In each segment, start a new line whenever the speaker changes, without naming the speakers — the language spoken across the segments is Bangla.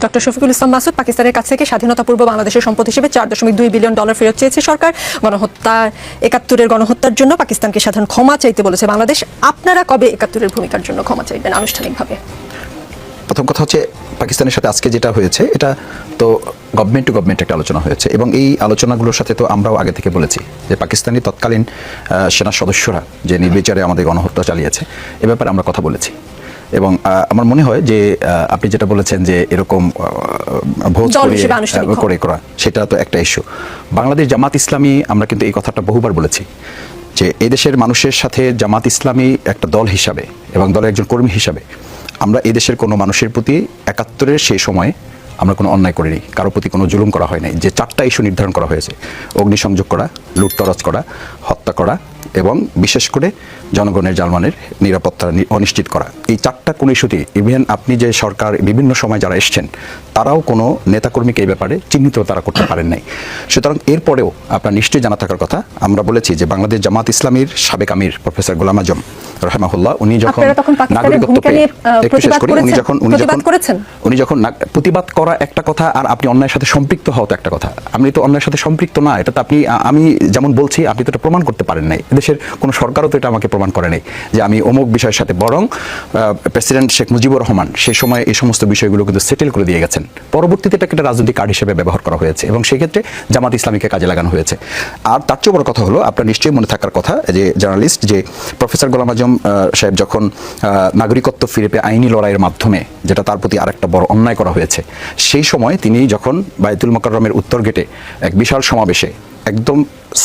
ডক্টর শফিকুল ইসলাম মাসুদ পাকিস্তানের কাছ থেকে স্বাধীনতাপূর্ব বাংলাদেশের সম্পদ হিসেবে $4.2 বিলিয়ন ফেরত চেয়েছে সরকার। গণহত্যা 71-এর গণহত্যার জন্য পাকিস্তানকে সাধারণ ক্ষমা চাইতে বলেছে বাংলাদেশ। আপনারা কবে 71-এর ভূমিকার জন্য ক্ষমা চাইবেন আনুষ্ঠানিকভাবে?
প্রথম কথা হচ্ছে পাকিস্তানের সাথে আজকে যেটা হয়েছে এটা তো গভর্নমেন্ট টু গভর্নমেন্ট একটা আলোচনা হয়েছে এবং এই আলোচনাগুলোর সাথে তো আমরাও আগে থেকে বলেছি যে পাকিস্তানি তৎকালীন সেনা সদস্যরা যে নির্বিচারে আমাদের গণহত্যা চালিয়েছে এ ব্যাপারে আমরা কথা বলেছি। এবং আমার মনে হয় যে আপনি যেটা বলেছেন যে এরকম ভোট করে করা সেটা তো একটা ইস্যু। বাংলাদেশ জামাত ইসলামী আমরা কিন্তু এই কথাটা বহুবার বলেছি যে এদেশের মানুষের সাথে জামাত ইসলামী একটা দল হিসাবে এবং দলের একজন কর্মী হিসাবে আমরা এদেশের কোনো মানুষের প্রতি 71-এর সেই সময়ে আমরা কোনো অন্যায় করিনি, কারো প্রতি কোনো জুলুম করা হয় নাই। যে 4টা ইস্যু নির্ধারণ করা হয়েছে, অগ্নিসংযোগ করা, লুটতরাজ করা, হত্যা করা এবং বিশেষ করে জনগণের জানমালের নিরাপত্তা অনিশ্চিত করা, এই 4টা কোনো ইস্যুতেই ইভেন আপনি যে সরকার বিভিন্ন সময় যারা এসছেন তারাও কোনো নেতাকর্মীকে এই ব্যাপারে চিহ্নিত তারা করতে পারেন নাই। সুতরাং এরপরেও আপনার নিশ্চয়ই জানা থাকার কথা, আমরা বলেছি যে বাংলাদেশ জামাত ইসলামীর সাবেক আমির প্রফেসর গোলাম আজম রাহিমাহুল্লাহ উনি যখন নাগরিকত্ব পেয়ে উনি যখন প্রতিবাদ করা একটা কথা আর আপনি অন্যায়ের সাথে সম্পৃক্ত হওয়া তো একটা কথা। আপনি তো অন্যায়ের সাথে সম্পৃক্ত না, এটা তো আমি যেমন বলছি আপনি তো এটা প্রমাণ করতে পারেন নাই। দেশের কোনো সরকারও তো এটা আমাকে প্রমাণ করে নাই যে আমি অমুক বিষয়ের সাথে, বরং প্রেসিডেন্ট শেখ মুজিবুর রহমান সেই সময় এই সমস্ত বিষয়গুলো কিন্তু সেটেল করে দিয়ে গেছেন। পরবর্তীতে এটাকে একটা রাজনৈতিক কার্ড হিসেবে ব্যবহার করা হয়েছে এবং সেক্ষেত্রে জামাত ইসলামীকে কাজে লাগানো হয়েছে। আর তার চেয়ে বড় কথা হলো আপনার নিশ্চয়ই মনে থাকার কথা যে জার্নালিস্ট যে প্রফেসর গোলাম আজম সাহেব যখন নাগরিকত্ব ফিরে পেয়ে আইনি লড়াইয়ের মাধ্যমে, যেটা তার প্রতি আরেকটা বড় অন্যায় করা হয়েছে, সেই সময় তিনি যখন বায়তুল মোকাররমের উত্তর গেটে এক বিশাল সমাবেশে একদম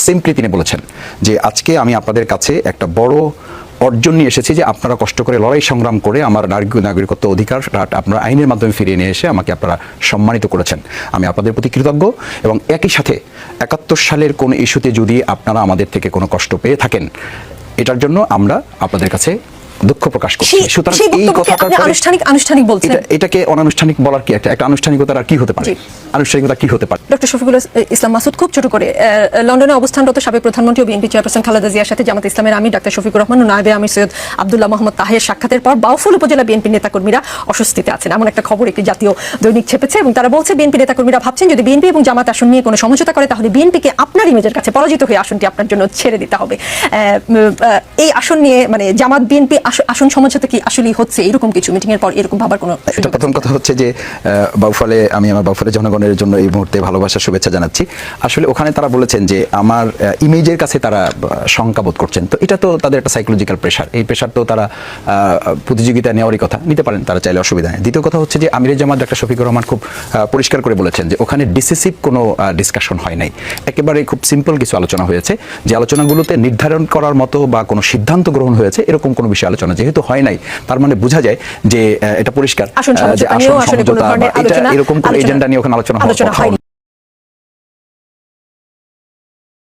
সিম্পলি তিনি বলেছেন যে আজকে আমি আপনাদের কাছে একটা বড় অর্জন নিয়ে এসেছি যে আপনারা কষ্ট করে লড়াই সংগ্রাম করে আমার নাগরিকত্ব অধিকার আপনারা আইনের মাধ্যমে ফিরিয়ে নিয়ে এসে আমাকে আপনারা সম্মানিত করেছেন। আমি আপনাদের প্রতি কৃতজ্ঞ এবং একই সাথে 71 সালের কোন ইস্যুতে যদি আপনারা আমাদের থেকে কোনো কষ্ট পেয়ে থাকেন এটার জন্য আমরা আপনাদের কাছে দুঃখ প্রকাশ করছি। সুতরাং এই কথাটা
আনুষ্ঠানিক বলছেন,
এটাকে অনানুষ্ঠানিক বলার কি একটা আনুষ্ঠানিকতার আর কি হতে পারে? আনুষ্ঠানিকতা কি হতে পারে?
ডক্টর শফিকুল ইসলাম মাসুদ খুব ছোট করে লন্ডনে অবস্থানরত সাবেক প্রধানমন্ত্রী ও বিএনপি চেয়ারপারসন খালেদা জিয়ার সাথে জামাত ইসলামের আমির ডাক্তার শফিকুর রহমান ও নায়েবে আমির সৈয়দ আব্দুল্লাহ মোহাম্মদ তাহের সাক্ষাতের পর বাউফল উপজেলা বিএনপি নেতাকর্মীরা অস্বস্তিতে আছেন এমন একটা খবর একটি জাতীয় দৈনিক ছেপেছে এবং তারা বলছে বিএনপি নেতাকর্মীরা ভাবছেন যদি বিএনপি এবং জামাত আসন নিয়ে কোনো সমঝোতা করে তাহলে বিএনপিকে আপনার ইমেজের কাছে পরাজিত হয়ে আসনটি আপনার জন্য ছেড়ে দিতে হবে। এই আসন নিয়ে মানে জামাত বিএনপি আসন সমঝোতা কি আসলে হচ্ছে এরকম কিছু মিটিং এর পর এরকম ভাবার কোনো?
এটা প্রথম কথা হচ্ছে যে বাউফলে আমি আমার বাউফলের জনগণের জন্য এই মুহূর্তে ভালোবাসা শুভেচ্ছা জানাচ্ছি। আসলে ওখানে তারা বলেছেন যে আমার ইমেজের কাছে তারা শঙ্কা বোধ করছেন, তো এটা তো তাদের একটা সাইকোলজিক্যাল প্রেশার। এই প্রেশার তো তারা প্রতিযোগিতা নেওয়ারই কথা, নিতে পারেন, তারা চাইলে অসুবিধা নেই। দ্বিতীয় কথা হচ্ছে যে আমিরের জামাত ডাক্তার শফিকুর রহমান খুব পরিষ্কার করে বলেছেন যে ওখানে ডিসিসিভ কোনো ডিসকাশন হয় নাই, একেবারে খুব সিম্পল কিছু আলোচনা হয়েছে। যে আলোচনাগুলোতে নির্ধারণ করার মতো বা কোনো সিদ্ধান্ত গ্রহণ হয়েছে এরকম কোনো বিষয় আলোচনা যেহেতু হয় নাই, তার মানে বোঝা যায় যে এটা পরিষ্কার যে আসন সমঝোতা বা এটা এরকম কোনো এজেন্ডা নিয়ে ওখানে আলোচনা হয়নি।